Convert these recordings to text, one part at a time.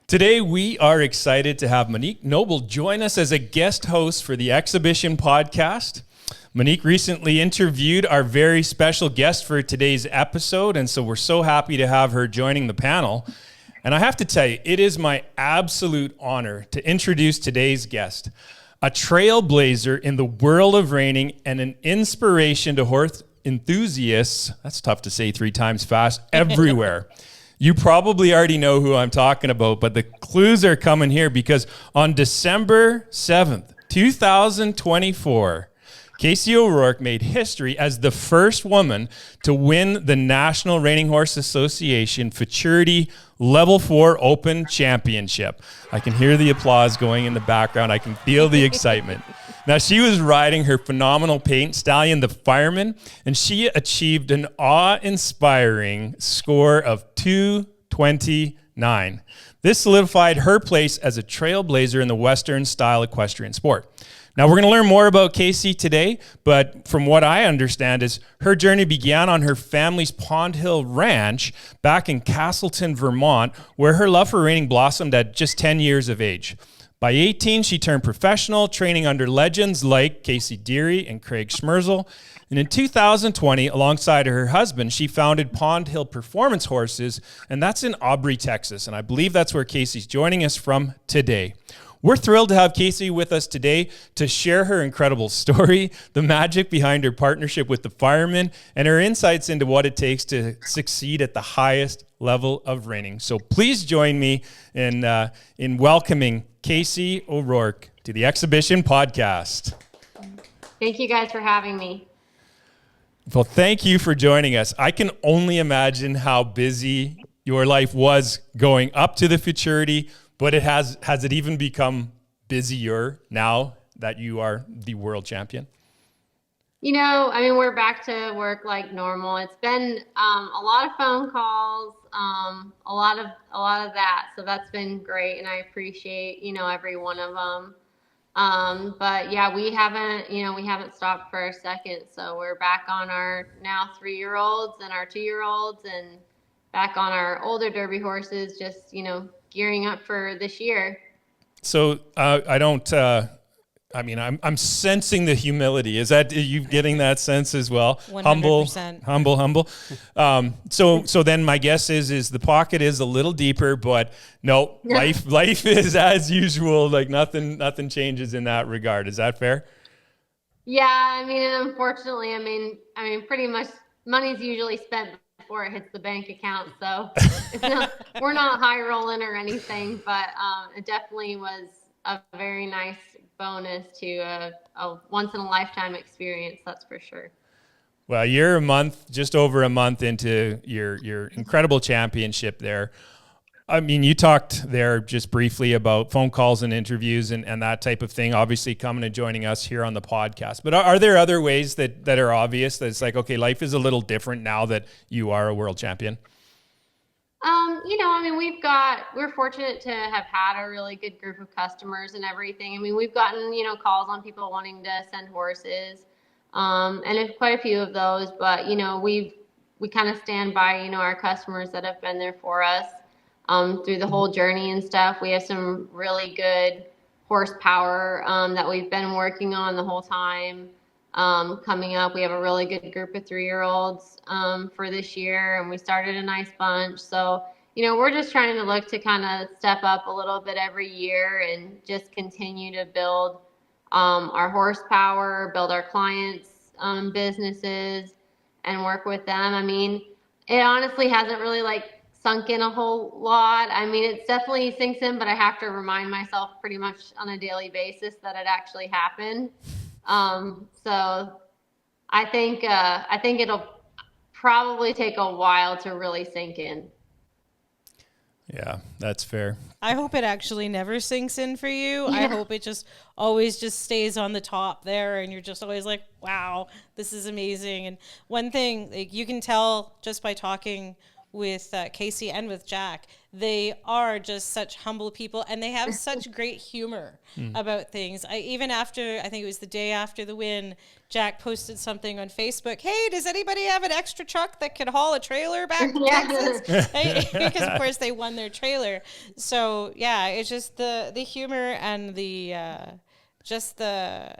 Today, we are excited to have Monique Noble join us as a guest host for the Xibition Podcast. Monique recently interviewed our very special guest for today's episode, and so we're so happy to have her joining the panel. And I have to tell you, it is my absolute honor to introduce today's guest, a trailblazer in the world of reining and an inspiration to horse enthusiasts, that's tough to say 3 times fast, everywhere. You probably already know who I'm talking about, but the clues are coming here because on December 7th, 2024, KACI O'Rourke made history as the first woman to win the National Reining Horse Association Futurity Level 4 Open Championship. I can hear the applause going in the background. I can feel the excitement. Now, she was riding her phenomenal paint stallion, the Fireman, and she achieved an awe-inspiring score of 229. This solidified her place as a trailblazer in the Western-style equestrian sport. Now, we're going to learn more about KACI today, but from what I understand is her journey began on her family's Pond Hill Ranch back in Castleton, Vermont, where her love for reining blossomed at just 10 years of age. By 18, she turned professional, training under legends like Casey Deary and Craig Schmerzel. And in 2020, alongside her husband, she founded Pond Hill Performance Horses, and that's in Aubrey, Texas. And I believe that's where KACI's joining us from today. We're thrilled to have KACI with us today to share her incredible story, the magic behind her partnership with the Fireman, and her insights into what it takes to succeed at the highest level of reining. So please join me in welcoming KACI O'Rourke to the Xibition Podcast. Thank you guys for having me. Well, thank you for joining us. I can only imagine how busy your life was going up to the Futurity, but has it even become busier now that you are the world champion? You know, I mean, we're back to work like normal. It's been a lot of phone calls, a lot of that. So that's been great, and I appreciate, every one of them. But yeah, we haven't stopped for a second. So we're back on our now 3-year-olds and our 2-year-olds, and back on our older Derby horses, just gearing up for this year. So I'm sensing the humility. Is that you getting that sense as well? 100%. Humble. So then my guess is the pocket is a little deeper, but no, life is as usual. Like nothing changes in that regard. Is that fair? Yeah, I mean, and unfortunately, pretty much money's usually spent before it hits the bank account. So we're not high rolling or anything, but it definitely was a very nice bonus to a once in a lifetime experience. That's for sure. Well, you're just over a month into your incredible championship there. I mean, you talked there just briefly about phone calls and interviews and that type of thing, obviously coming and joining us here on the podcast. But are there other ways that are obvious that it's like, okay, life is a little different now that you are a world champion? We're fortunate to have had a really good group of customers and everything. I mean, we've gotten, calls on people wanting to send horses, and it's quite a few of those, but, we kind of stand by, our customers that have been there for us, through the whole journey and stuff. We have some really good horsepower, that we've been working on the whole time. Coming up, we have a really good group of 3-year-olds for this year, and we started a nice bunch. So, we're just trying to look to kind of step up a little bit every year and just continue to build our horsepower, build our clients' businesses, and work with them. I mean, it honestly hasn't really sunk in a whole lot. I mean, it definitely sinks in, but I have to remind myself pretty much on a daily basis that it actually happened. So I think it'll probably take a while to really sink in. Yeah, that's fair. I hope it actually never sinks in for you. Yeah. I hope it just always just stays on the top there, and you're just always like, wow, this is amazing. And one thing you can tell just by talking with KACI and with Jack. They are just such humble people, and they have such great humor about things. Even after, I think it was the day after the win, Jack posted something on Facebook. Hey, does anybody have an extra truck that could haul a trailer back to Texas? Because of course they won their trailer. So yeah, it's just the humor and the just the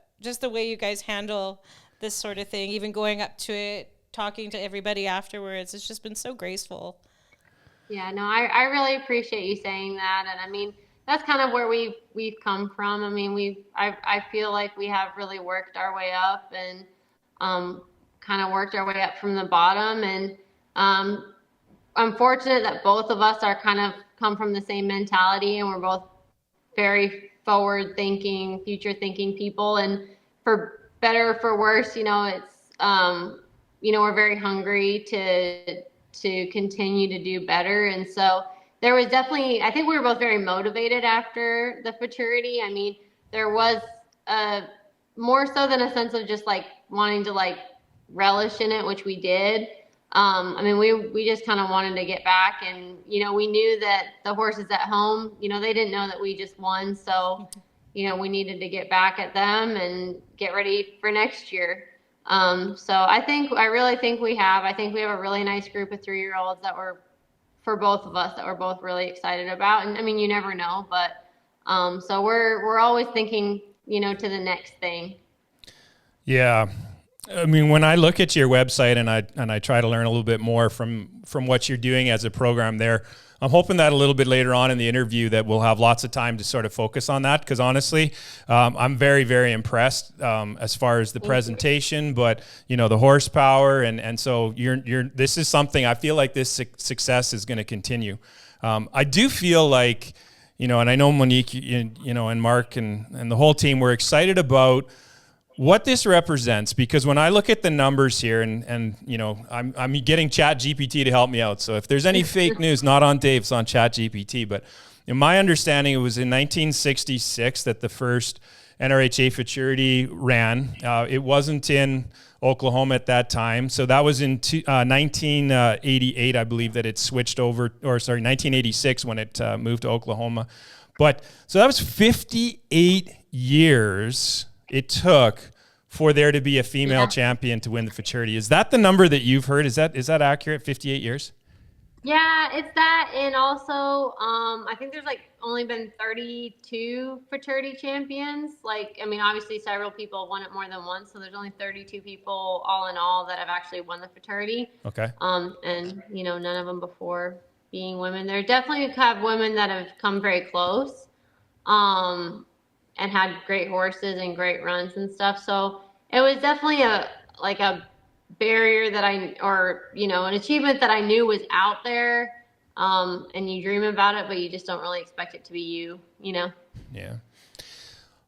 way you guys handle this sort of thing. Even going up to it, talking to everybody afterwards, it's just been so graceful. Yeah, no, I really appreciate you saying that. And I mean, that's kind of where we've come from. I mean, I feel like we have really worked our way up and kind of worked our way up from the bottom. And I'm fortunate that both of us are kind of come from the same mentality, and we're both very forward thinking, future thinking people. And for better or for worse, it's we're very hungry to continue to do better. And so there was definitely, I think we were both very motivated after the Futurity. I mean, there was more so than a sense of just like wanting to like relish in it, which we did. I mean, we just kind of wanted to get back, and, we knew that the horses at home, they didn't know that we just won. So, we needed to get back at them and get ready for next year. So I really think we have a really nice group of 3-year-olds that for both of us, that we're both really excited about. And I mean, you never know, but, so we're always thinking, to the next thing. Yeah. I mean, when I look at your website and I try to learn a little bit more from what you're doing as a program there, I'm hoping that a little bit later on in the interview that we'll have lots of time to sort of focus on that, because honestly, I'm very, very impressed as far as the presentation, but the horsepower and so this is something I feel like this success is going to continue. I do feel like, and I know Monique, and Mark and the whole team, we're excited about what this represents, because when I look at the numbers here, and I'm getting ChatGPT to help me out. So if there's any fake news, not on Dave, it's on ChatGPT. But in my understanding, it was in 1966 that the first NRHA Futurity ran. It wasn't in Oklahoma at that time. So that was in 1988, I believe, that it switched over, 1986 when it moved to Oklahoma. But so that was 58 years it took for there to be a female champion to win the Futurity. Is that the number that you've heard? Is that accurate? 58 years? Yeah, it's that. And also, I think there's only been 32 Futurity champions. Obviously several people won it more than once. So there's only 32 people all in all that have actually won the Futurity. Okay. And none of them before being women. There definitely have women that have come very close. And had great horses and great runs and stuff. So it was definitely a barrier that an achievement that I knew was out there. And you dream about it, but you just don't really expect it to be you. Yeah.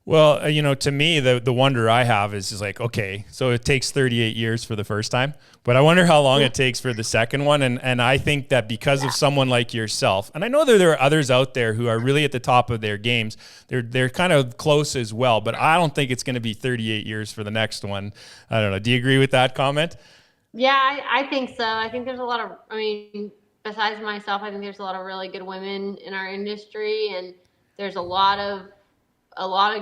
Well, to me, the wonder I have is just okay, so it takes 38 years for the first time, but I wonder how long it takes for the second one. And I think that because of someone like yourself, and I know that there are others out there who are really at the top of their games, they're kind of close as well, but I don't think it's going to be 38 years for the next one. I don't know. Do you agree with that comment? Yeah, I think so. I think there's a lot of, besides myself, I think there's a lot of really good women in our industry, and there's a lot of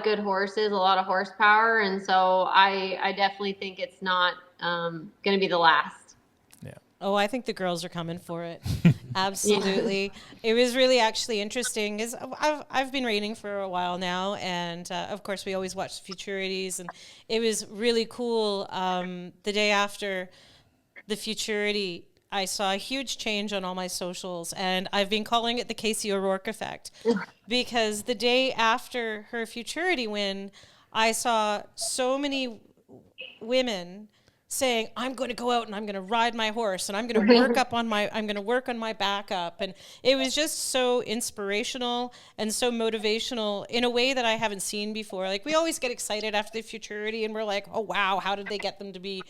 good horses, a lot of horsepower. And so I definitely think it's not going to be the last. Yeah. Oh, I think the girls are coming for it. Absolutely. It was really actually interesting because I've been reining for a while now. And of course we always watch the Futurities, and it was really cool. The day after the Futurity, I saw a huge change on all my socials, and I've been calling it the KACI O'Rourke effect, because the day after her Futurity win, I saw so many women saying, I'm going to go out and I'm going to ride my horse and I'm going to work on my backup. And it was just so inspirational and so motivational in a way that I haven't seen before. We always get excited after the Futurity and we're like, oh, wow, how did they get them to be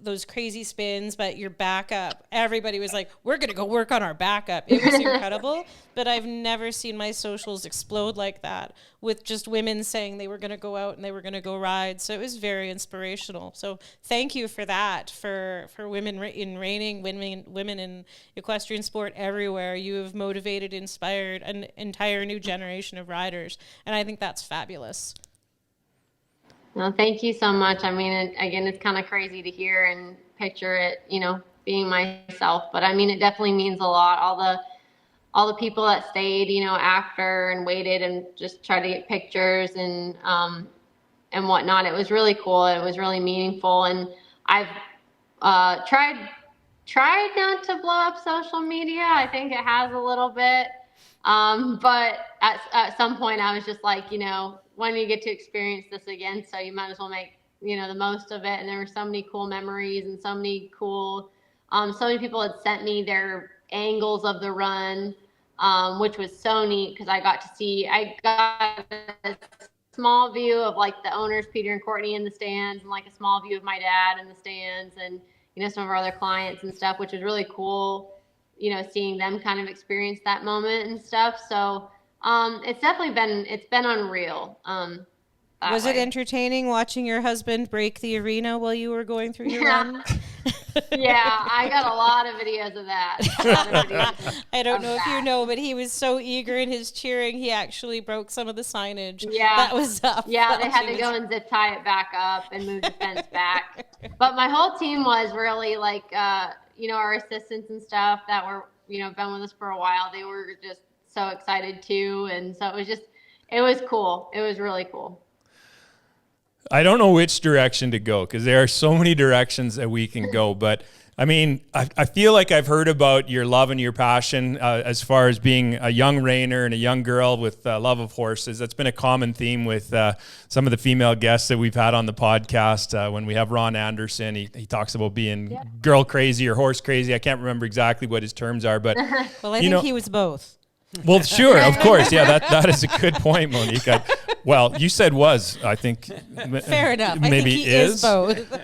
those crazy spins? But your backup, everybody was like, we're going to go work on our backup. It was incredible. But I've never seen my socials explode like that, with just women saying they were going to go out and they were going to go ride. So it was very inspirational. So thank thank you for that, for women in reining, women in equestrian sport everywhere. You have motivated, inspired an entire new generation of riders, and I think that's fabulous. Well, thank you so much. I mean, again, it's kind of crazy to hear and picture it, being myself, but I mean, it definitely means a lot. All the people that stayed, after and waited and just tried to get pictures and whatnot. It was really cool. It was really meaningful. And I've tried not to blow up social media. I think it has a little bit. But at some point I was just like, when do you get to experience this again? So you might as well make, the most of it. And there were so many cool memories and so many people had sent me their angles of the run, which was so neat because I got a small view of like the owners, Peter and Courtney, in the stands, and like a small view of my dad in the stands, and some of our other clients and stuff, which was really cool, seeing them kind of experience that moment and stuff. So it's definitely been unreal. Was it entertaining watching your husband break the arena while you were going through your run? Yeah, I got a lot of videos of that. I don't know if you know, but he was so eager in his cheering, he actually broke some of the signage. Yeah, that was up. Yeah, they had to go and zip tie it back up and move the fence back. But my whole team was really like, our assistants and stuff that were, been with us for a while. They were just so excited too, and so it was cool. It was really cool. I don't know which direction to go because there are so many directions that we can go. But I mean, I feel like I've heard about your love and your passion as far as being a young reiner and a young girl with love of horses. That's been a common theme with some of the female guests that we've had on the podcast. When we have Ron Anderson, he talks about being girl crazy or horse crazy. I can't remember exactly what his terms are, but well, I think he was both. Well, sure, of course. Yeah, that is a good point, Monique. You said was, I think. Fair enough. Maybe I think he is both.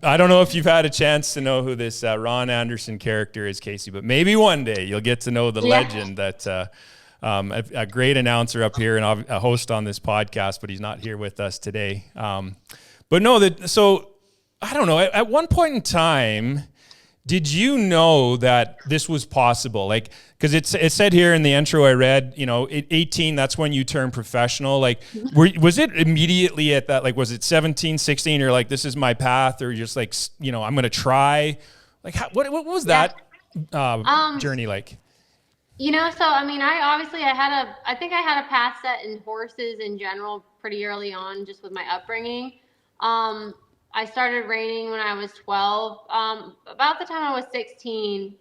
I don't know if you've had a chance to know who this Ron Anderson character is, KACI, but maybe one day you'll get to know the legend that a great announcer up here and a host on this podcast, but he's not here with us today. But no, so I don't know. At one point in time, did you know that this was possible? Like, because it said here in the intro I read, 18, that's when you turn professional. Like, was it immediately at that, like, was it 17, 16, you're like, this is my path, or you're just like, I'm going to try? Like, what was that journey like? So, I mean, I think I had a path set in horses in general pretty early on, just with my upbringing. I started reining when I was 12. About the time I was 16,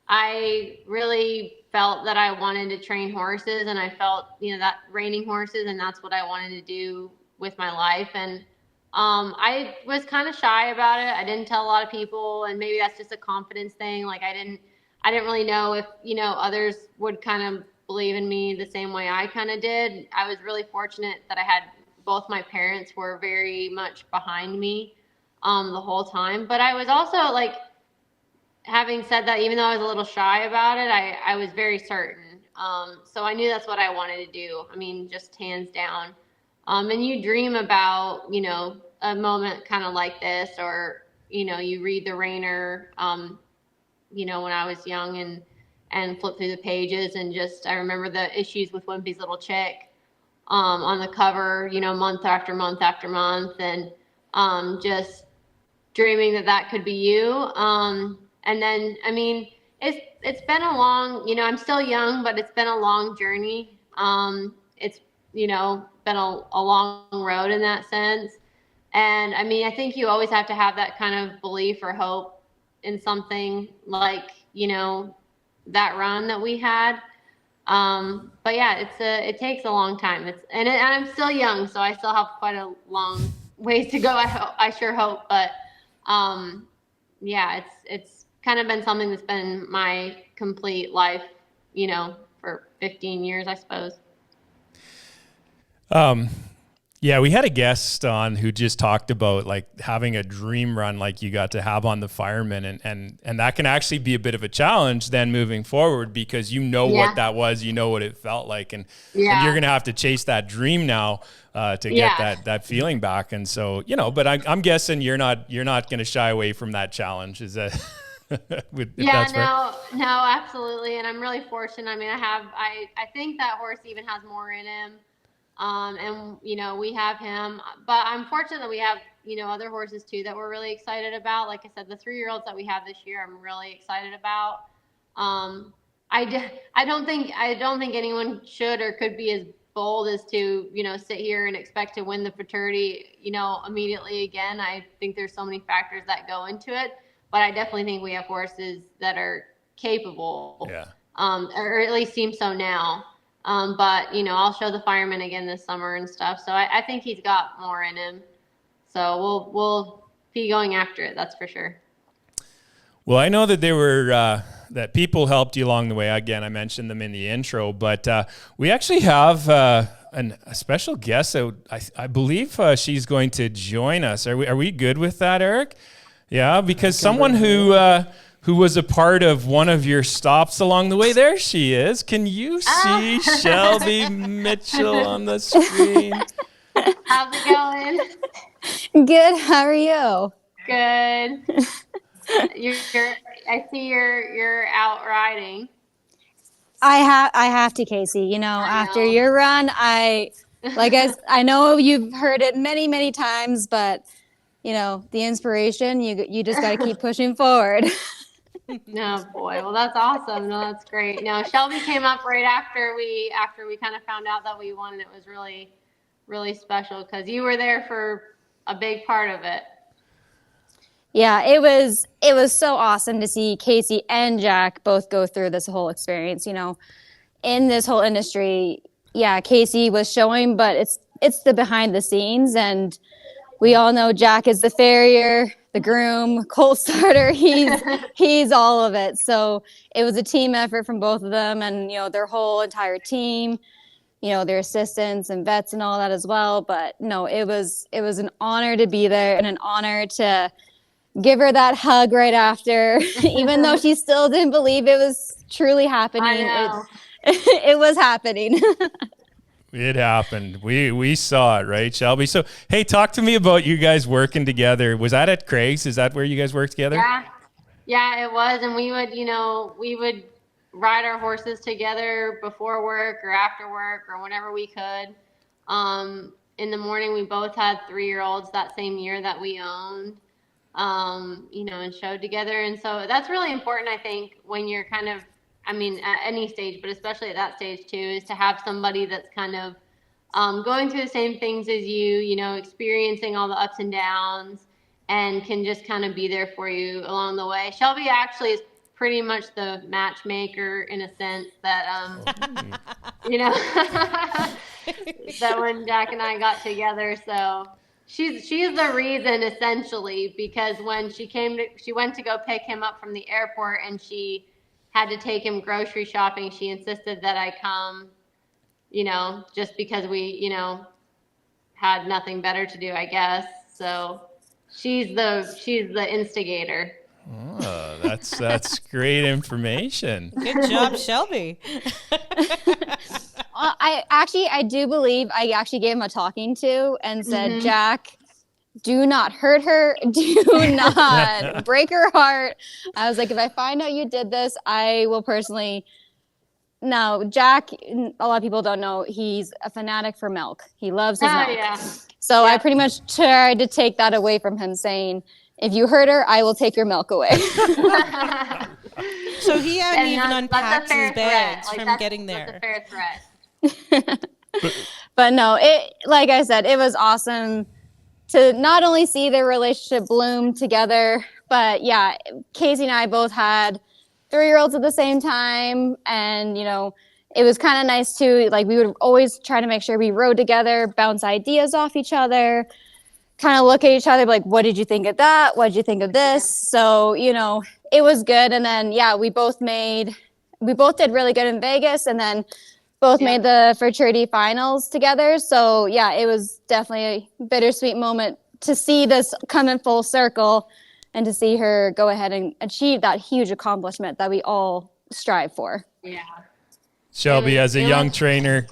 I really felt that I wanted to train horses, and I felt, that reining horses, and that's what I wanted to do with my life. And I was kind of shy about it. I didn't tell a lot of people, and maybe that's just a confidence thing. Like I didn't really know if, others would kind of believe in me the same way I kind of did. I was really fortunate that I had both my parents were very much behind me the whole time. But I was also like, having said that, even though I was a little shy about it, I was very certain. So I knew that's what I wanted to do. I mean, just hands down. And you dream about, a moment kind of like this, or, you read the Reiner, when I was young and flip through the pages, and just, I remember the issues with Wimpy's Little Chick, on the cover, month after month after month, and, just dreaming that could be you. And then, I mean, it's been a long, I'm still young, but it's been a long journey. It's, been a long road in that sense. And I mean, I think you always have to have that kind of belief or hope in something like, that run that we had. But yeah, it takes a long time. And I'm still young, so I still have quite a long ways to go. I sure hope, but, yeah, it's kind of been something that's been my complete life, for 15 years, I suppose. Yeah, we had a guest on who just talked about like having a dream run like you got to have on the Fireman, and that can actually be a bit of a challenge then moving forward, because you know what that was, you know what it felt like, and you're gonna have to chase that dream now to get that feeling back. And so, you know, but I'm guessing you're not gonna shy away from that challenge. Is that no, absolutely. And I'm really fortunate. I mean, I think that horse even has more in him. And you know, we have him, but I'm fortunate that we have, you know, other horses too that we're really excited about. Like I said, the 3-year-olds that we have this year, I'm really excited about. I don't think anyone should or could be as bold as to, you know, sit here and expect to win the Futurity, you know, immediately again. I think there's so many factors that go into it, but I definitely think we have horses that are capable, or at least seem so now. But, you know, I'll show the Fireman again this summer and stuff. So I think he's got more in him. So we'll be going after it. That's for sure. Well, I know that there were that people helped you along the way. Again, I mentioned them in the intro, but we actually have a special guest. I believe she's going to join us. Are we good with that, Eric? Yeah, because someone who was a part of one of your stops along the way. There she is. Can you see Shelby Mitchell on the screen? How's it going? Good. How are you? Good. I see you're out riding. I have to, Casey. You know, after your run, I know you've heard it many, many times, but you know, the inspiration, you just got to keep pushing forward. No, boy. Well, that's awesome. No, that's great. No, Shelby came up right after we kind of found out that we won, and it was really, really special because you were there for a big part of it. Yeah, it was so awesome to see KACI and Jack both go through this whole experience. You know, in this whole industry, yeah, KACI was showing, but it's the behind the scenes, and we all know Jack is the farrier, the groom, colt starter. He's all of it. So it was a team effort from both of them, and you know, their whole entire team, you know, their assistants and vets and all that as well. But no, it was an honor to be there and an honor to give her that hug right after, even though she still didn't believe it was truly happening. I know. It was happening. It happened. We saw it, right, Shelby? So, hey, talk to me about you guys working together. Was that at Craig's? Is that where you guys worked together? Yeah, it was. And we would ride our horses together before work or after work or whenever we could. In the morning, we both had 3-year-olds that same year that we owned, you know, and showed together. And so that's really important, I think, when you're kind of, I mean, at any stage, but especially at that stage too, is to have somebody that's kind of going through the same things as you know, experiencing all the ups and downs, and can just kind of be there for you along the way. Shelby actually is pretty much the matchmaker in a sense that, you know, that when Jack and I got together. So she's the reason essentially, because when she went to go pick him up from the airport and she had to take him grocery shopping, she insisted that I come, you know, just because we, you know, had nothing better to do, I guess. So she's the instigator. Oh, that's great information. Good job, Shelby. I do believe I actually gave him a talking to and said, Jack, do not hurt her. Do not break her heart. I was like, if I find out you did this, I will personally. Now, Jack, a lot of people don't know, he's a fanatic for milk. He loves his milk. Yeah. So I pretty much tried to take that away from him, saying, if you hurt her, I will take your milk away. So he hadn't even unpacked his bags from getting there. That's a fair threat. But no, like I said, it was awesome to not only see their relationship bloom together, but yeah, KACI and I both had 3-year-olds at the same time. And, you know, it was kind of nice too. Like, we would always try to make sure we rode together, bounce ideas off each other, kind of look at each other like, what did you think of that? What did you think of this? So, you know, it was good. And then, yeah, we both did really good in Vegas. And then both made the Futurity finals together. So yeah, it was definitely a bittersweet moment to see this come in full circle and to see her go ahead and achieve that huge accomplishment that we all strive for. Yeah. Shelby, as a young trainer,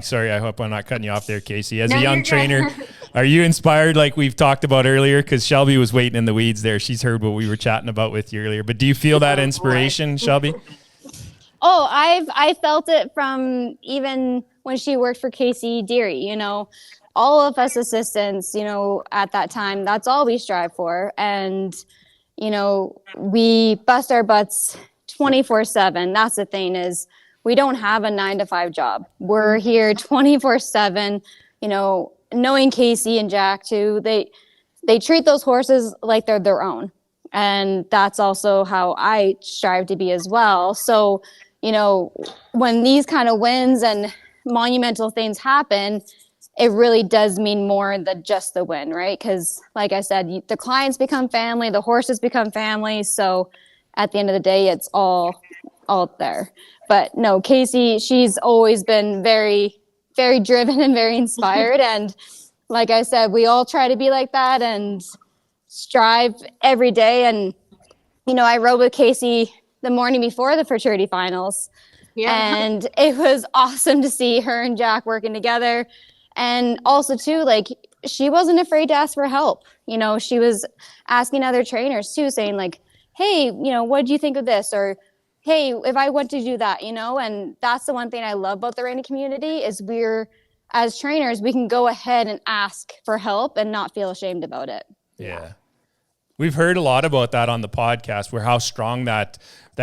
sorry, I hope I'm not cutting you off there, KACI. As a young trainer, are you inspired like we've talked about earlier? Because Shelby was waiting in the weeds there. She's heard what we were chatting about with you earlier. But do you feel that inspiration, Shelby? Oh, I felt it from even when she worked for KC Deary, you know, all of us assistants, you know, at that time, that's all we strive for. And, you know, we bust our butts 24/7. That's the thing, is we don't have a 9-to-5 job. We're here 24/7, you know, knowing Casey and Jack too, they treat those horses like they're their own. And that's also how I strive to be as well. So, you know, when these kind of wins and monumental things happen, it really does mean more than just the win, right? Because like I said, the clients become family, the horses become family. So at the end of the day, it's all there. But no, KACI, she's always been very, very driven and very inspired. And like I said, we all try to be like that and strive every day. And, you know, I rode with KACI the morning before the Futurity finals. Yeah. And it was awesome to see her and Jack working together. And also too, like, she wasn't afraid to ask for help. You know, she was asking other trainers too, saying like, hey, you know, what do you think of this? Or, hey, if I want to do that, you know? And that's the one thing I love about the Reining community is as trainers, we can go ahead and ask for help and not feel ashamed about it. Yeah. We've heard a lot about that on the podcast, where how strong that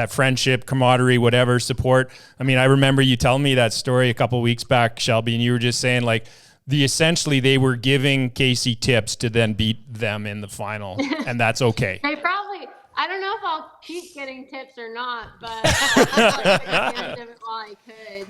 friendship, camaraderie, whatever, support. I mean, I remember you telling me that story a couple of weeks back, Shelby, and you were just saying like essentially they were giving KACI tips to then beat them in the final, and that's okay. They probably, I don't know if I'll keep getting tips or not, but I took advantage of it while I could.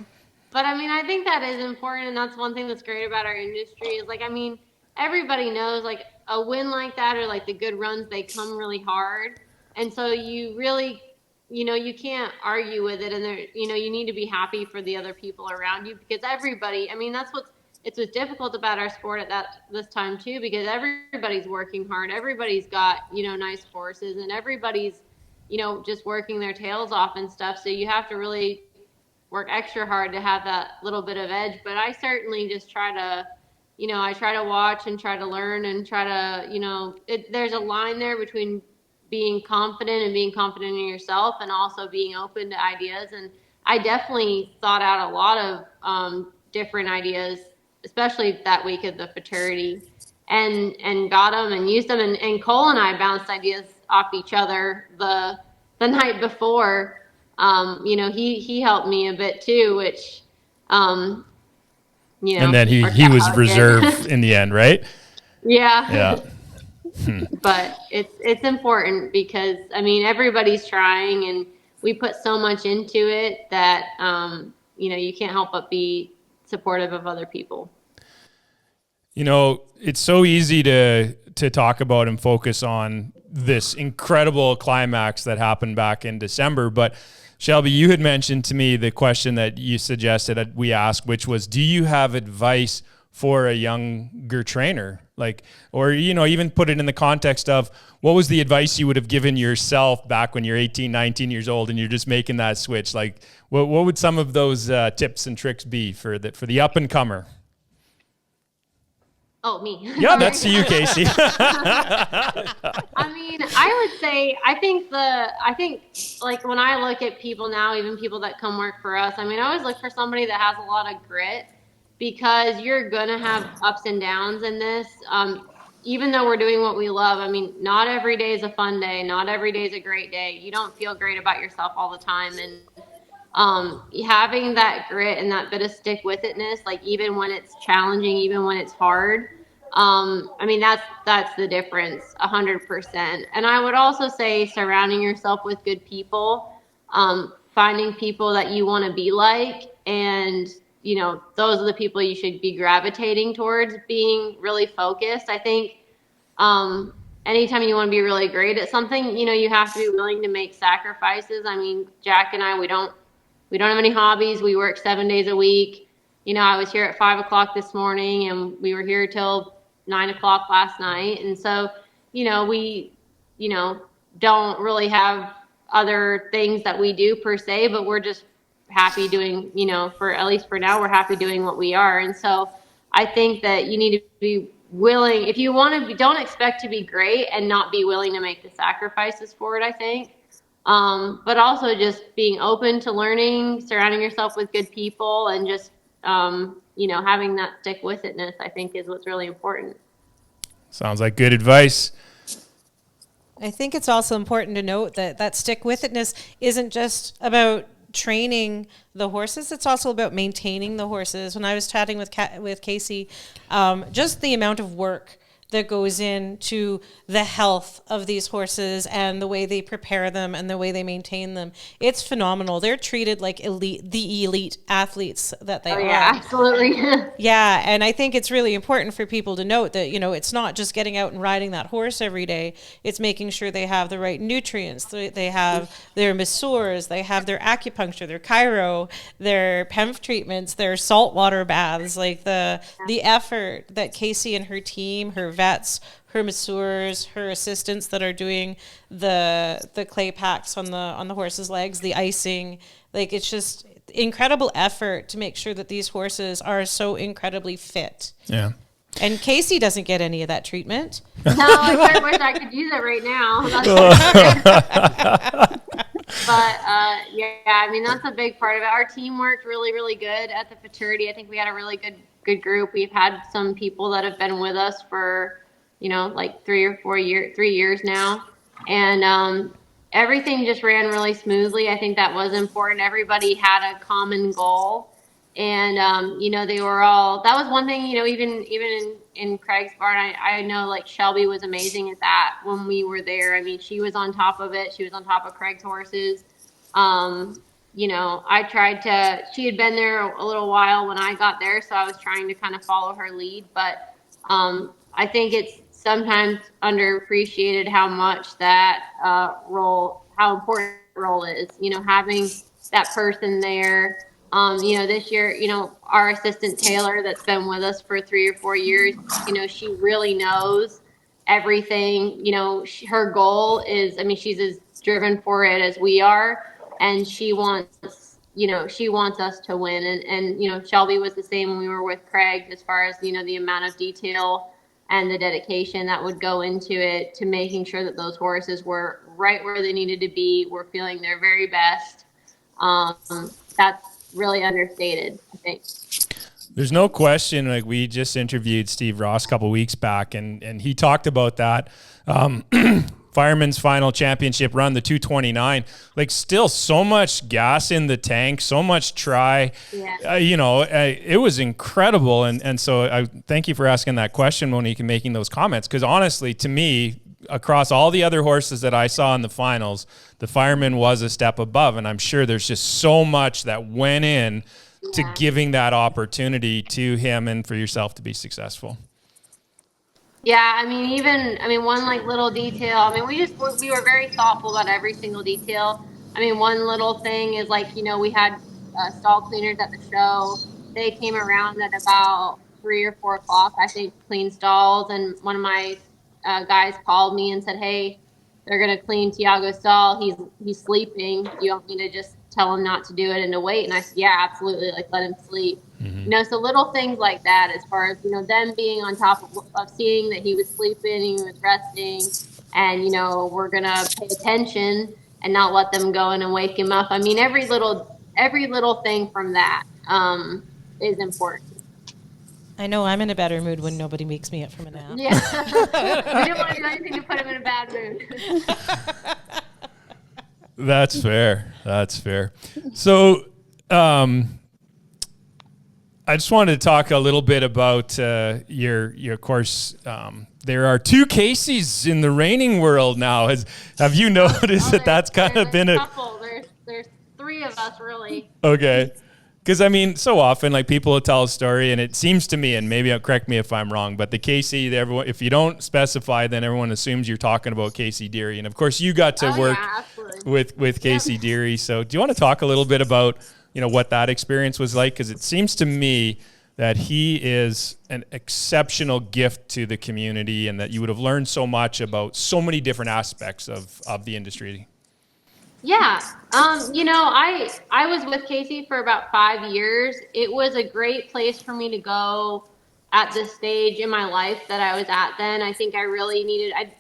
But I mean, I think that is important, and that's one thing that's great about our industry is like, I mean, everybody knows like a win like that or like the good runs, they come really hard. And so you really, you know, you can't argue with it. And there, you know, you need to be happy for the other people around you, because everybody, I mean, that's what's difficult about our sport at this time too, because everybody's working hard. Everybody's got, you know, nice horses, and everybody's, you know, just working their tails off and stuff. So you have to really work extra hard to have that little bit of edge. But I certainly just try to, you know, I try to watch and try to learn and try to, you know, there's a line there between being confident and being confident in yourself and also being open to ideas. And I definitely thought out a lot of different ideas, especially that week of the Futurity, and got them and used them. And Cole and I bounced ideas off each other the night before. You know, he helped me a bit too, which, you know, and then he was reserved in the end, right? Yeah. Yeah. But it's important because, I mean, everybody's trying, and we put so much into it that, you know, you can't help but be supportive of other people. You know, it's so easy to talk about and focus on this incredible climax that happened back in December, but Shelby, you had mentioned to me the question that you suggested that we ask, which was, do you have advice for a younger trainer? Like, or, you know, even put it in the context of what was the advice you would have given yourself back when you're 18, 19 years old and you're just making that switch? Like, what would some of those tips and tricks be for the up and comer? Oh, me. Yeah, that's to you, KACI. I mean, I would say, I think like when I look at people now, even people that come work for us, I mean, I always look for somebody that has a lot of grit, because you're going to have ups and downs in this. Even though we're doing what we love, I mean, not every day is a fun day. Not every day is a great day. You don't feel great about yourself all the time. And having that grit and that bit of stick-with-itness, like even when it's challenging, even when it's hard, I mean, that's the difference, 100%. And I would also say surrounding yourself with good people, finding people that you want to be like, and, you know, those are the people you should be gravitating towards, being really focused. I think anytime you want to be really great at something, you know, you have to be willing to make sacrifices. I mean, Jack and I, we don't we don't have any hobbies. We work 7 days a week. You know, I was here at 5 o'clock this morning, and we were here till 9 o'clock last night. And so, you know, we, you know, don't really have other things that we do per se, but we're just happy doing, you know, for at least for now, we're happy doing what we are. And so I think that you need to be willing, if you want to be, don't expect to be great and not be willing to make the sacrifices for it, I think. But also just being open to learning, surrounding yourself with good people, and just, you know, having that stick with itness, I think, is what's really important. Sounds like good advice. I think it's also important to note that that stick with itness isn't just about training the horses, it's also about maintaining the horses. When I was chatting with KACI, just the amount of work that goes into the health of these horses and the way they prepare them and the way they maintain them, it's phenomenal. They're treated like the elite athletes that they are. Yeah, absolutely. Yeah, and I think it's really important for people to note that, you know, it's not just getting out and riding that horse every day. It's making sure they have the right nutrients. They have their masseurs, they have their acupuncture, their chiro, their PEMF treatments, their saltwater baths, like the effort that KACI and her team, her vets, her masseurs, her assistants that are doing the clay packs on the horses' legs, the icing, like it's just incredible effort to make sure that these horses are so incredibly fit. Yeah. And KACI doesn't get any of that treatment. No, I sure wish I could use it right now. But yeah, I mean, that's a big part of it. Our team worked really, really good at the Futurity. I think we had a really good group. We've had some people that have been with us for, you know, like 3 years now. And everything just ran really smoothly. I think that was important. Everybody had a common goal. And, you know, they were all, that was one thing, you know, even in Craig's barn, I know like Shelby was amazing at that when we were there. I mean, she was on top of it. She was on top of Craig's horses. You know, she had been there a little while when I got there, so I was trying to kind of follow her lead. But I think it's sometimes underappreciated how much that how important the role is, you know, having that person there. You know, this year, you know, our assistant Taylor that's been with us for 3 or 4 years, you know, she really knows everything. You know, her goal is, I mean, she's as driven for it as we are, and she wants us to win. And, you know, Shelby was the same when we were with Craig, as far as, you know, the amount of detail and the dedication that would go into it, to making sure that those horses were right where they needed to be, were feeling their very best. That's really understated, I think. There's no question. Like, we just interviewed Steve Ross a couple weeks back, and he talked about that. Fireman's final championship run, the 229, like still so much gas in the tank, so much try. Yeah. You know, it was incredible. And so I thank you for asking that question, Monique, and making those comments. Because honestly, to me, across all the other horses that I saw in the finals, the Fireman was a step above. And I'm sure there's just so much that went in to giving that opportunity to him and for yourself to be successful. Yeah, I mean, one like little detail. I mean, we were very thoughtful about every single detail. I mean, one little thing is like, you know, we had stall cleaners at the show. They came around at about 3 or 4 o'clock, I think, to clean stalls. And one of my guys called me and said, "Hey, they're gonna clean Tiago's stall. He's sleeping. You want me to just tell him not to do it and to wait?" And I said, "Yeah, absolutely. Like, let him sleep." Mm-hmm. You know, so little things like that, as far as, you know, them being on top of seeing that he was sleeping, he was resting, and, you know, we're going to pay attention and not let them go in and wake him up. I mean, every little thing from that is important. I know I'm in a better mood when nobody wakes me up from a nap. Yeah. We don't want to do anything to put him in a bad mood. That's fair. That's fair. So, I just wanted to talk a little bit about your course. There are 2 KACIs in the reining world now. Have you noticed that's kind of been a couple? There's 3 of us, really. Okay. Because, I mean, so often, like, people will tell a story, and it seems to me, and maybe correct me if I'm wrong, but the KACI, if you don't specify, then everyone assumes you're talking about KACI Deary. And, of course, you got to work with KACI Deary. So do you want to talk a little bit about, what that experience was like? Because it seems to me that he is an exceptional gift to the community, and that you would have learned so much about so many different aspects of the industry. Yeah. I was with KACI for about 5 years. It was a great place for me to go at this stage in my life that I was at then. I think I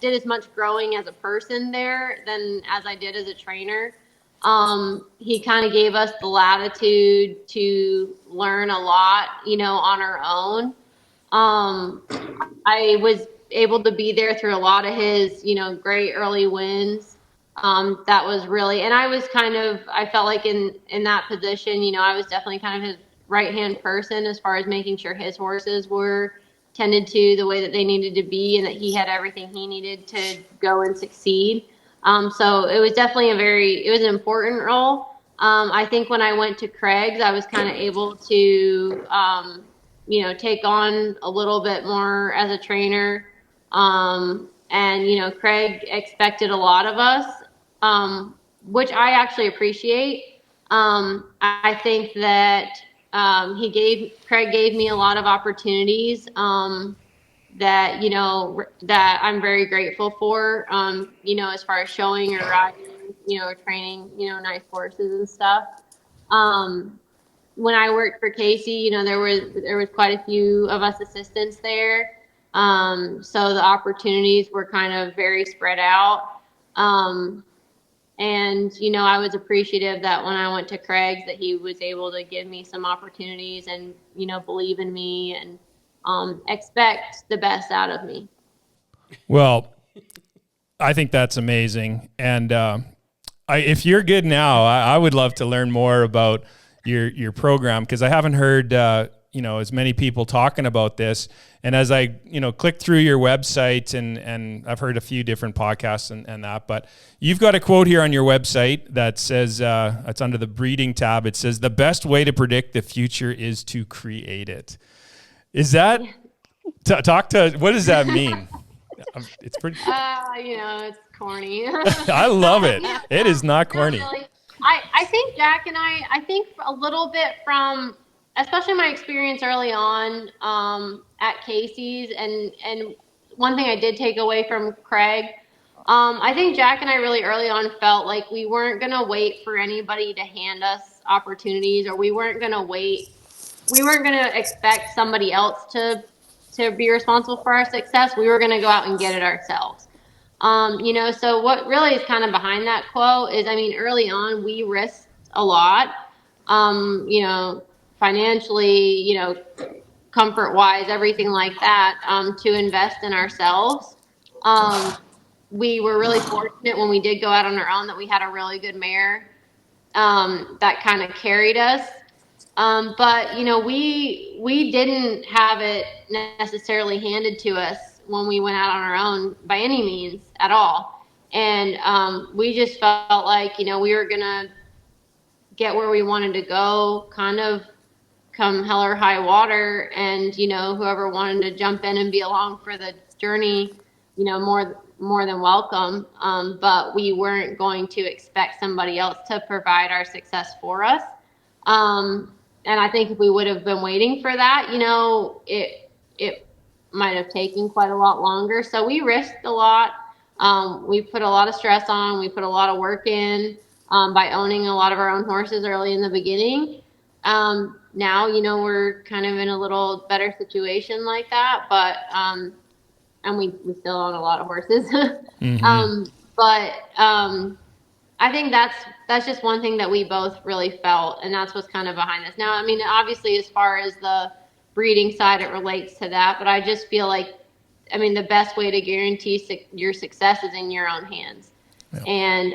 did as much growing as a person there than as I did as a trainer. He kind of gave us the latitude to learn a lot, on our own. I was able to be there through a lot of his, great early wins. That was really, and I felt like in that position, I was definitely kind of his right-hand person as far as making sure his horses were tended to the way that they needed to be, and that he had everything he needed to go and succeed. So it was definitely it was an important role. I think when I went to Craig's, I was kind of able to, take on a little bit more as a trainer. Craig expected a lot of us, which I actually appreciate. I think that Craig gave me a lot of opportunities that that I'm very grateful for. As far as showing or riding, or training, nice horses and stuff. When I worked for KACI, there was quite a few of us assistants there. So the opportunities were kind of very spread out. I was appreciative that when I went to Craig's that he was able to give me some opportunities and, believe in me and expect the best out of me. Well, I think that's amazing. And if you're good now, I would love to learn more about your program, because I haven't heard as many people talking about this. And as I clicked through your website, and I've heard a few different podcasts and that, but you've got a quote here on your website that says, it's under the breeding tab. It says, "The best way to predict the future is to create it." Is that what does that mean? It's pretty. It's corny. I love it. It is not corny. Really. I think Jack and I think a little bit from, especially my experience early on at KACI's, and one thing I did take away from Craig, I think Jack and I really early on felt like we weren't going to wait for anybody to hand us opportunities, or we weren't going to expect somebody else to be responsible for our success. We were going to go out and get it ourselves. So what really is kind of behind that quote is, early on we risked a lot, financially, comfort wise, everything like that, to invest in ourselves. We were really fortunate when we did go out on our own that we had a really good mare, that kind of carried us. But we didn't have it necessarily handed to us when we went out on our own by any means at all. And, we just felt like, we were going to get where we wanted to go, kind of come hell or high water. And, whoever wanted to jump in and be along for the journey, more than welcome. But we weren't going to expect somebody else to provide our success for us. And I think if we would have been waiting for that, it might have taken quite a lot longer. So we risked a lot. We put a lot of stress on, we put a lot of work in, by owning a lot of our own horses early in the beginning. Now, we're kind of in a little better situation like that, but, and we still own a lot of horses. Mm-hmm. I think that's just one thing that we both really felt, and that's what's kind of behind this. Now, obviously, as far as the breeding side, it relates to that, but I just feel like, the best way to guarantee your success is in your own hands. Yep. And,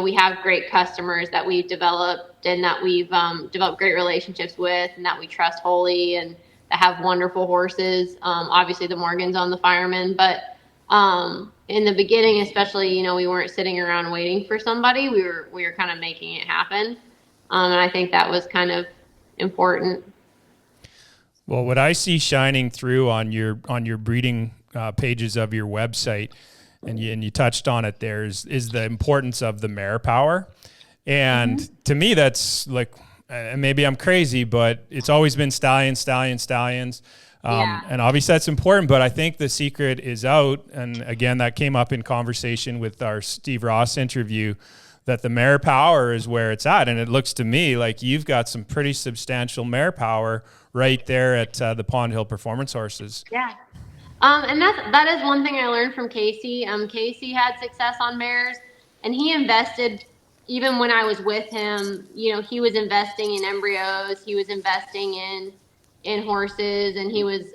we have great customers that we've developed and that we've developed great relationships with and that we trust wholly and that have wonderful horses. Obviously, the Morgans on the Fireman, but in the beginning, especially, we weren't sitting around waiting for somebody. We were kind of making it happen. And I think that was kind of important. Well, what I see shining through on your breeding pages of your website and you touched on it there, is the importance of the mare power. And to me, that's like, and maybe I'm crazy, but it's always been stallions. And obviously that's important, but I think the secret is out. And again, that came up in conversation with our Steve Ross interview, that the mare power is where it's at. And it looks to me like you've got some pretty substantial mare power right there at the Pond Hill Performance Horses. Yeah. And that is one thing I learned from KACI. KACI had success on mares, and he invested, even when I was with him, you know, he was investing in embryos, he was investing in horses, and he was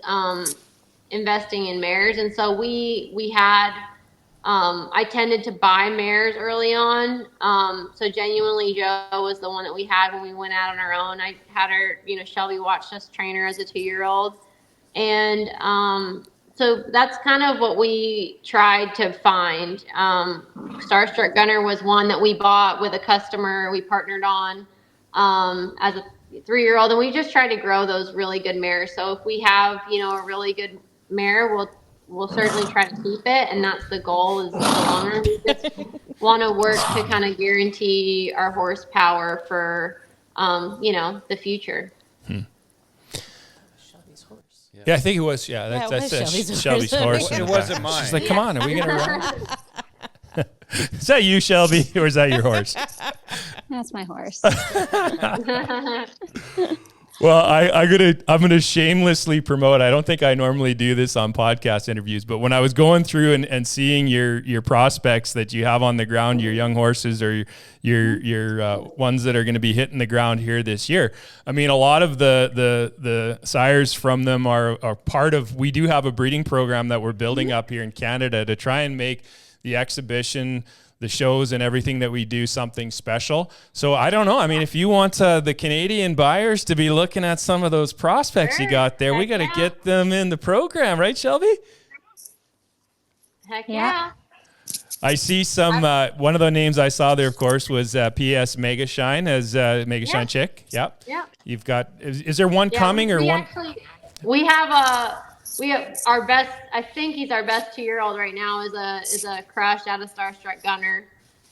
investing in mares. And so we had, I tended to buy mares early on. So Genuinely Joe was the one that we had when we went out on our own. I had her, you know, Shelby watched us train her as a 2-year-old. And so that's kind of what we tried to find. Starstruck Gunner was one that we bought with a customer we partnered on as a 3-year-old, and we just tried to grow those really good mares. So if we have, you know, a really good mare, we'll certainly try to keep it, and that's the goal, is the long run. We just want to work to kind of guarantee our horsepower for, you know, the future. Yeah, I think it was. Yeah, that's Shelby's horse. It wasn't mine. She's like, come on, are we going to run? Is that you, Shelby, or is that your horse? That's my horse. Well, I'm gonna shamelessly promote. I don't think I normally do this on podcast interviews, but when I was going through and seeing your prospects that you have on the ground, your young horses or your ones that are going to be hitting the ground here this year, I mean, a lot of the sires from them are part of. We do have a breeding program that we're building up here in Canada to try and make the exhibition, the shows and everything that we do something special. So I don't know. I mean, if you want the Canadian buyers to be looking at some of those prospects you got there, we got to get them in the program, right, Shelby? Heck yeah. I see some, one of the names I saw there, of course, was PS Mega Shine as Mega Shine Chick. Yep. Yeah. You've got, is there one coming or one? Actually, we have our best, I think he's our best 2-year-old right now, is a crush out of Starstruck Gunner.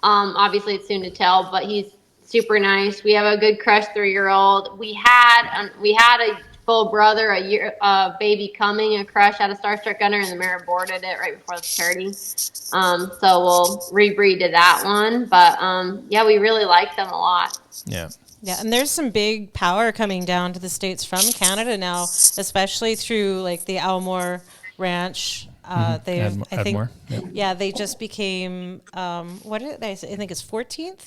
Obviously it's soon to tell, but he's super nice. We have a good crush 3-year-old. We had a full brother, a baby coming, a crush out of Starstruck Gunner, and the mare aborted it right before the charity. So we'll rebreed to that one. But yeah, we really like them a lot. Yeah. Yeah, and there's some big power coming down to the States from Canada now, especially through like the Almore Ranch. They just became what did they say? I think it's 14th.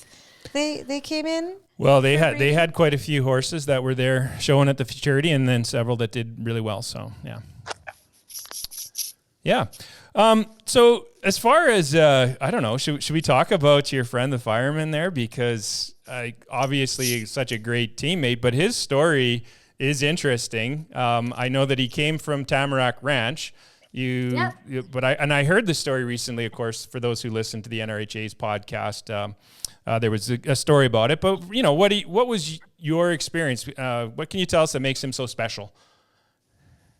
They came in. Well, they had quite a few horses that were there showing at the Futurity, and then several that did really well. So yeah. So as far as I don't know, should we talk about your friend the Fireman there, because obviously he's such a great teammate, but his story is interesting. I know that he came from Tamarack Ranch. I heard the story recently, of course, for those who listen to the NRHA's podcast. There was a story about it, but you know, what was your experience? What can you tell us that makes him so special?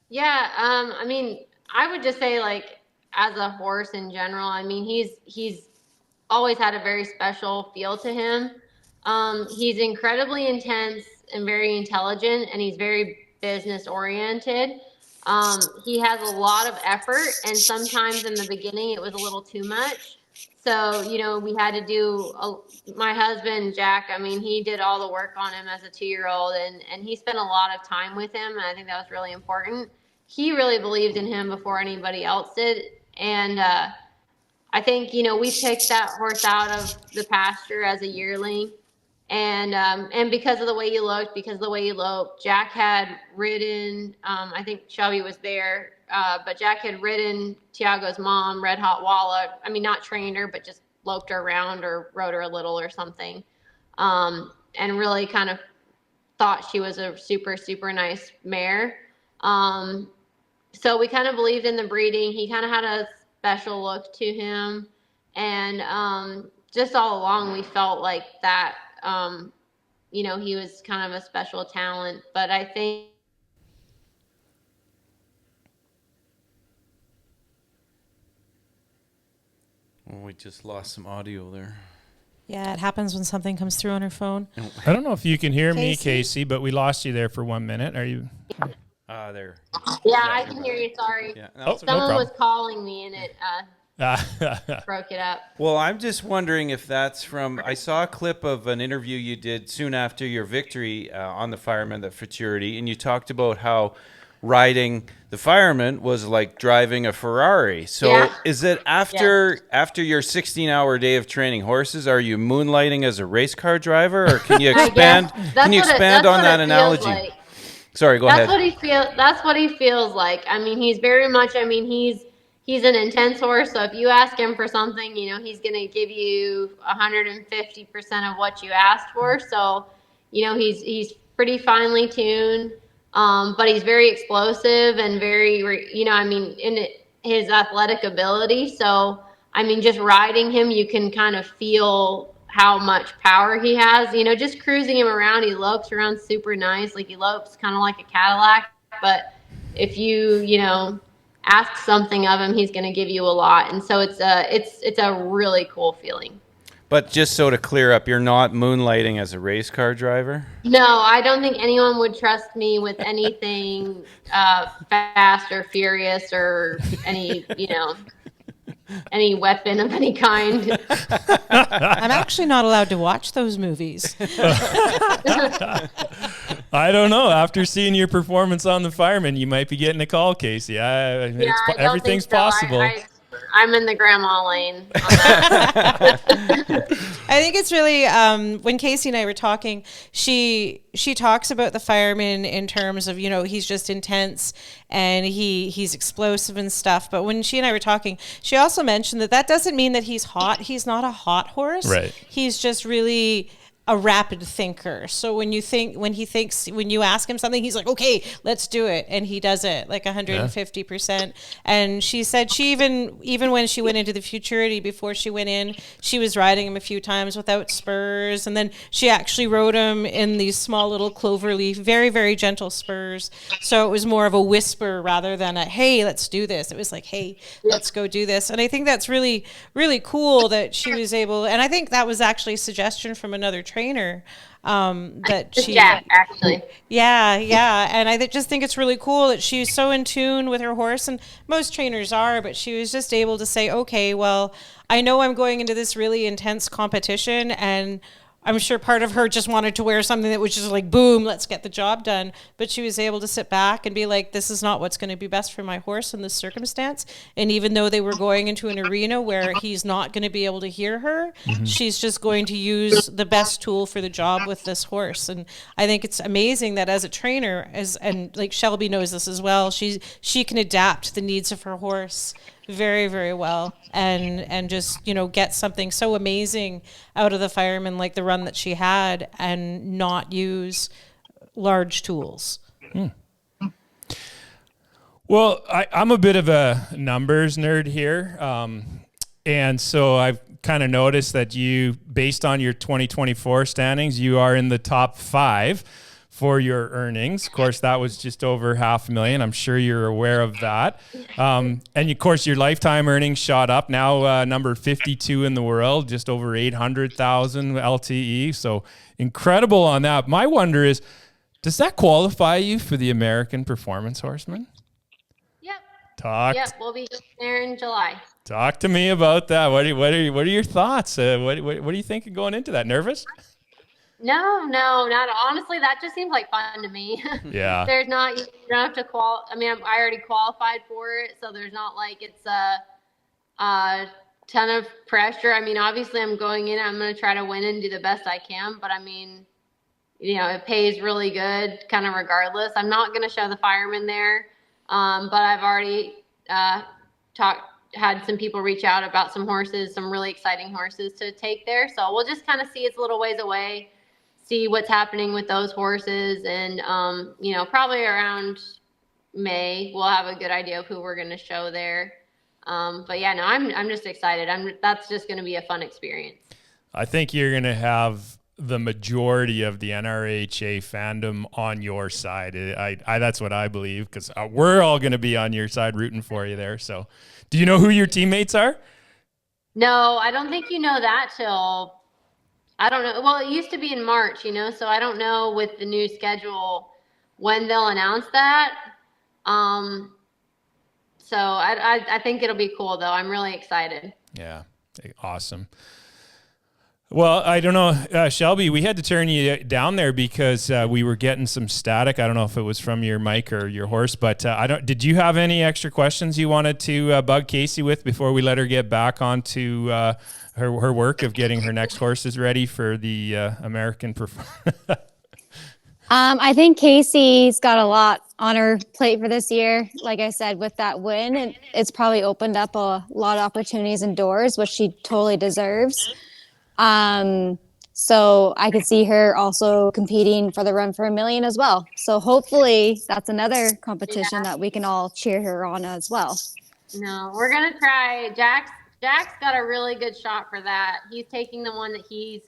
Yeah, I mean, I would just say, like, as a horse in general, I mean, he's always had a very special feel to him. He's incredibly intense and very intelligent, and he's very business oriented. He has a lot of effort, and sometimes in the beginning it was a little too much. So, you know, we had to do, my husband, Jack, I mean, he did all the work on him as a 2-year-old, and he spent a lot of time with him, and I think that was really important. He really believed in him before anybody else did. And I think, you know, we picked that horse out of the pasture as a yearling. And because of the way he looked, because of the way he loped, Jack had ridden, I think Shelby was there, but Jack had ridden Tiago's mom, Red Hot Walla. I mean, not trained her, but just loped her around or rode her a little or something. And really kind of thought she was a super, super nice mare. So we kind of believed in the breeding. He kind of had a special look to him. And just all along, we felt like that, you know, he was kind of a special talent. But I think We just lost some audio there. Yeah, it happens when something comes through on her phone. I don't know if you can hear me, Casey? KACI, but we lost you there for 1 minute. Are you? There. Yeah, I can hear you. Sorry. Yeah. Oh, Someone no was calling me and it broke it up. Well, I'm just wondering if that's from. I saw a clip of an interview you did soon after your victory on the Fireman, the Futurity, and you talked about how riding the Fireman was like driving a Ferrari. So Yeah. is it after your 16-hour day of training horses, are you moonlighting as a race car driver, or can you expand? Can you expand on that analogy? Like. Sorry, go ahead. That's what he feels like. I mean, he's very much. I mean, he's an intense horse. So if you ask him for something, you know, he's going to give you 150% of what you asked for. So, you know, he's pretty finely tuned, but he's very explosive and very, you know, I mean, in his athletic ability. So, I mean, just riding him, you can kind of feel how much power he has, you know, just cruising him around. He lopes around super nice. Like he lopes kind of like a Cadillac, but if you know, ask something of him, he's going to give you a lot. And so it's a really cool feeling. But just so to clear up, you're not moonlighting as a race car driver? No, I don't think anyone would trust me with anything fast or furious or any, you know, any weapon of any kind. I'm actually not allowed to watch those movies. I don't know. After seeing your performance on the Fireman, you might be getting a call, KACI. Everything's possible. I'm in the grandma lane. On I think it's really when KACI and I were talking, she talks about the Fireman in terms of, you know, he's just intense and he's explosive and stuff. But when she and I were talking, she also mentioned that doesn't mean that he's hot. He's not a hot horse. Right. He's just really a rapid thinker. So when you ask him something, he's like, okay, let's do it. And he does it like 150%. And she said she even when she went into the Futurity, before she went in, she was riding him a few times without spurs. And then she actually rode him in these small little cloverleaf, very, very gentle spurs. So it was more of a whisper rather than a, hey, let's do this. It was like, hey, let's go do this. And I think that's really, really cool that she was able, and I think that was actually a suggestion from another trainer that she Jack, actually. Yeah, and I just think it's really cool that she's so in tune with her horse, and most trainers are, but she was just able to say, okay, well, I know I'm going into this really intense competition, and I'm sure part of her just wanted to wear something that was just like, boom, let's get the job done. But she was able to sit back and be like, this is not what's going to be best for my horse in this circumstance. And even though they were going into an arena where he's not going to be able to hear her, she's just going to use the best tool for the job with this horse. And I think it's amazing that as a trainer, and like Shelby knows this as well, she can adapt to the needs of her horse very, very well, and just, you know, get something so amazing out of the Fireman like the run that she had, and not use large tools. Well, I'm a bit of a numbers nerd here, and so I've kind of noticed that you, based on your 2024 standings, you are in the top 5 for your earnings. Of course, that was just over $500,000. I'm sure you're aware of that. And of course, your lifetime earnings shot up, now number 52 in the world, just over 800,000 LTE. So incredible on that. My wonder is, does that qualify you for the American Performance Horseman? Yep, we'll be there in July. Talk to me about that. What are your thoughts? What do you think of going into that? Nervous? No, not honestly. That just seems like fun to me. Yeah. You don't have to I already qualified for it, so there's not like it's a ton of pressure. I mean, obviously, I'm going in. I'm going to try to win and do the best I can. But I mean, you know, it pays really good, kind of regardless. I'm not going to show the Fireman there, but I've already had some people reach out about some horses, some really exciting horses to take there. So we'll just kind of see. It's a little ways away. See what's happening with those horses, and you know, probably around May we'll have a good idea of who we're going to show there. But yeah, no, I'm just excited. That's just going to be a fun experience. I think you're going to have the majority of the NRHA fandom on your side. I that's what I believe, because we're all going to be on your side rooting for you there. So, do you know who your teammates are? No, I don't think you know that till, I don't know. Well, it used to be in March, so I don't know with the new schedule when they'll announce that. So I think it'll be cool though. I'm really excited. Yeah. Awesome. Well, I don't know, Shelby, we had to turn you down there because we were getting some static. I don't know if it was from your mic or your horse, but did you have any extra questions you wanted to bug KACI with before we let her get back onto her work of getting her next horses ready for the American I think KACI's got a lot on her plate for this year. Like I said, with that win, it's probably opened up a lot of opportunities and doors, which she totally deserves. So I could see her also competing for the Run for a Million as well. So hopefully that's another competition that we can all cheer her on as well. No, we're going to try. Jack's got a really good shot for that. He's taking the one that he's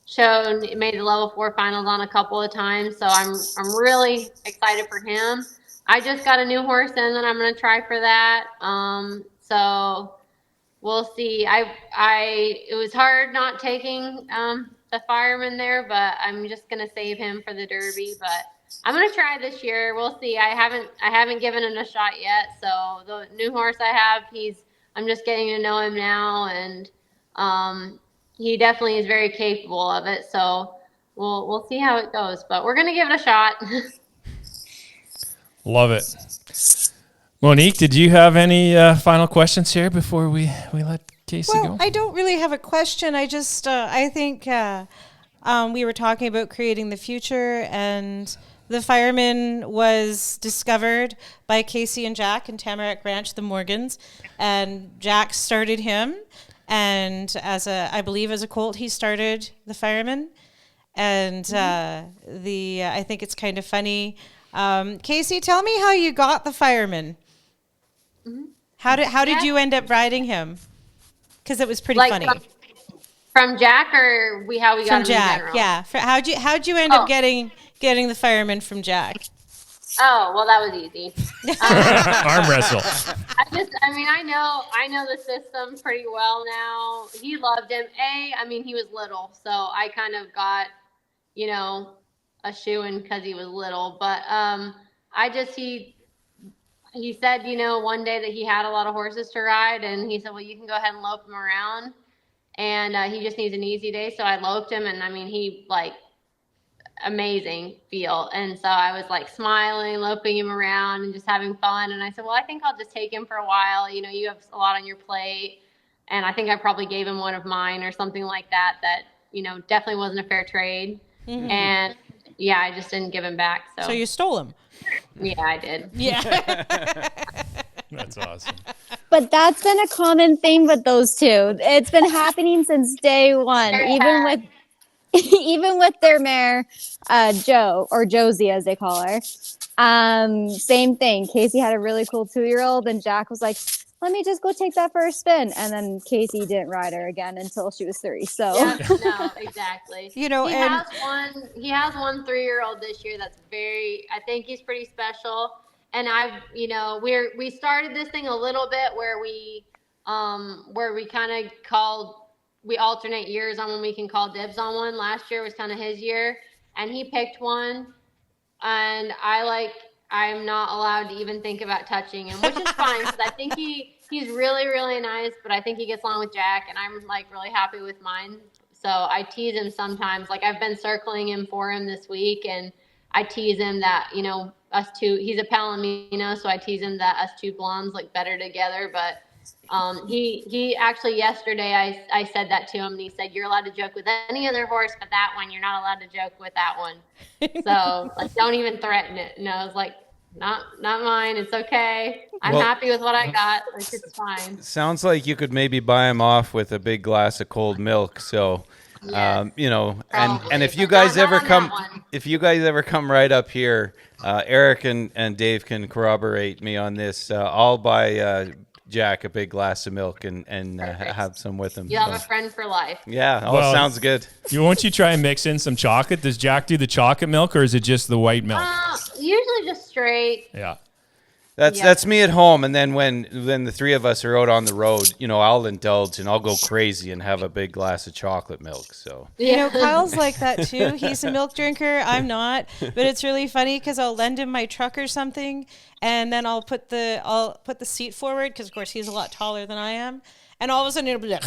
shown, made the level 4 finals on a couple of times. So I'm really excited for him. I just got a new horse in that I'm going to try for that. So we'll see. It was hard not taking the Fireman there, but I'm just gonna save him for the Derby. But I'm gonna try this year. We'll see. I haven't given him a shot yet. So the new horse I have, I'm just getting to know him now, and he definitely is very capable of it. So we'll see how it goes. But we're gonna give it a shot. Love it. Monique, did you have any final questions here before we let KACI go? I don't really have a question. I just, I think we were talking about creating the future, and the Fireman was discovered by KACI and Jack in Tamarack Ranch, the Morgans, and Jack started him, and I believe as a colt, he started the Fireman, and I think it's kind of funny. KACI, tell me how you got the Fireman. Mm-hmm. How did you end up riding him? Because it was pretty funny. From Jack, or how we got him Jack, in general? Yeah. How'd you end up getting the Fireman from Jack? Oh, well, that was easy. Arm wrestle. I know the system pretty well now. He loved him. He was little, so I kind of got, a shoe-in because he was little. But he said, one day that he had a lot of horses to ride, and he said, well, you can go ahead and lope him around, and he just needs an easy day. So I loped him, and he amazing feel. And so I was smiling, loping him around and just having fun. And I said, well, I think I'll just take him for a while. You have a lot on your plate. And I think I probably gave him one of mine or something like that, definitely wasn't a fair trade. Mm-hmm. And yeah, I just didn't give him back. So you stole him. Yeah, I did. Yeah. That's awesome. But that's been a common theme with those two. It's been happening since day one, even with their mare, Jo, or Josie as they call her. Same thing. KACI had a really cool 2-year-old, and Jack was like, let me just go take that for a spin. And then KACI didn't ride her again until she was 3. So no, exactly. He has one 3-year-old this year that's I think he's pretty special. And we started this thing a little bit where we kind of we alternate years on when we can call dibs on one. Last year was kind of his year, and he picked one, and I'm not allowed to even think about touching him, which is fine because I think he's really, really nice, but I think he gets along with Jack, and I'm really happy with mine. So I tease him sometimes. I've been circling him for him this week, and I tease him that, us two, he's a Palomino, so I tease him that us two blondes better together. But he actually yesterday I said that to him, and he said, you're allowed to joke with any other horse, but that one, you're not allowed to joke with that one. So don't even threaten it. And I was like, not mine. It's okay. I'm happy with what I got. It's fine. Sounds like you could maybe buy him off with a big glass of cold milk. So, and if you guys ever come right up here, Eric and Dave can corroborate me on this. I'll buy Jack a big glass of milk and have some with him. You'll have a friend for life. Yeah, sounds good. Won't you try and mix in some chocolate? Does Jack do the chocolate milk, or is it just the white milk? Usually just straight. Yeah. That's me at home, and then when the three of us are out on the road, I'll indulge and I'll go crazy and have a big glass of chocolate milk. So Kyle's like that too. He's a milk drinker. I'm not, but it's really funny because I'll lend him my truck or something, and then I'll put the seat forward because of course he's a lot taller than I am. And all of a sudden it'll be like,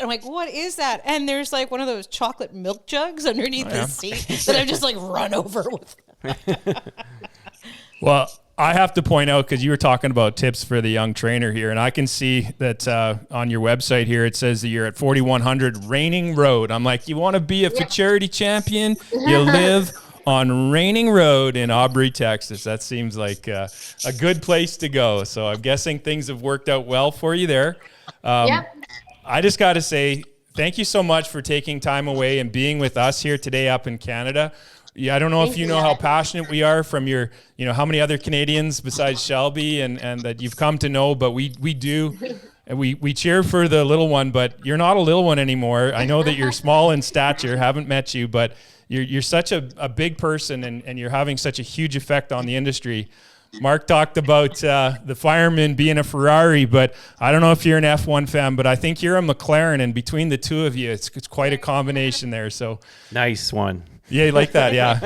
I'm like, what is that? And there's like one of those chocolate milk jugs underneath the seat that I've just like run over with. Well, I have to point out, because you were talking about tips for the young trainer here, and I can see that on your website here, it says that you're at 4100 Reining Road. I'm like, you want to be a futurity champion? You live on Reining Road in Aubrey, Texas. That seems like a good place to go. So I'm guessing things have worked out well for you there. I just got to say, thank you so much for taking time away and being with us here today up in Canada. Yeah, I don't know if you know how passionate we are from your, how many other Canadians besides Shelby and that you've come to know, but we do. And we cheer for the little one, but you're not a little one anymore. I know that you're small in stature, haven't met you, but you're such a big person and you're having such a huge effect on the industry. Mark talked about the Fireman being a Ferrari, but I don't know if you're an F1 fan, but I think you're a McLaren, and between the two of you, it's quite a combination there. So nice one. Yeah, you like that, yeah.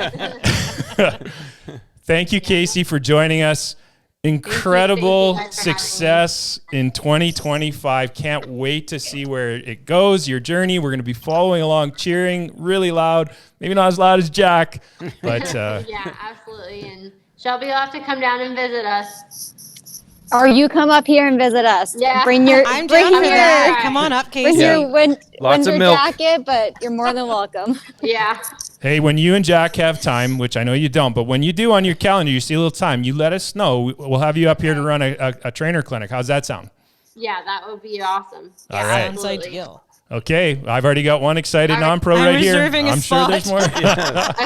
Thank you, KACI, for joining us. Incredible success in 2025. Can't wait to see where it goes, your journey. We're going to be following along, cheering really loud. Maybe not as loud as Jack, but yeah, absolutely. And Shelby will have to come down and visit us. Or you come up here and visit us. Yeah. Bring your I'm down for that. Come on up, bring KACI. your Lots of winter milk. jacket, but you're more than welcome. Yeah. hey, when you and Jack have time, which I know you don't, but when you do on your calendar, you see a little time, you let us know. We'll have you up here to run a trainer clinic. How's that sound? Yeah, that would be awesome. All right. Sounds ideal. Okay, I've already got one excited I'm non-pro right here. reserving a I'm sure spot. there's more.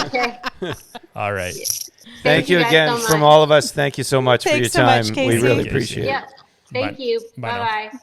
Okay. All right. Thank you guys again so from much. all of us. Thank you so much for your Thanks so much, time. We KACI. really appreciate it. Yeah. Thank Bye. you. Bye now. Bye-bye.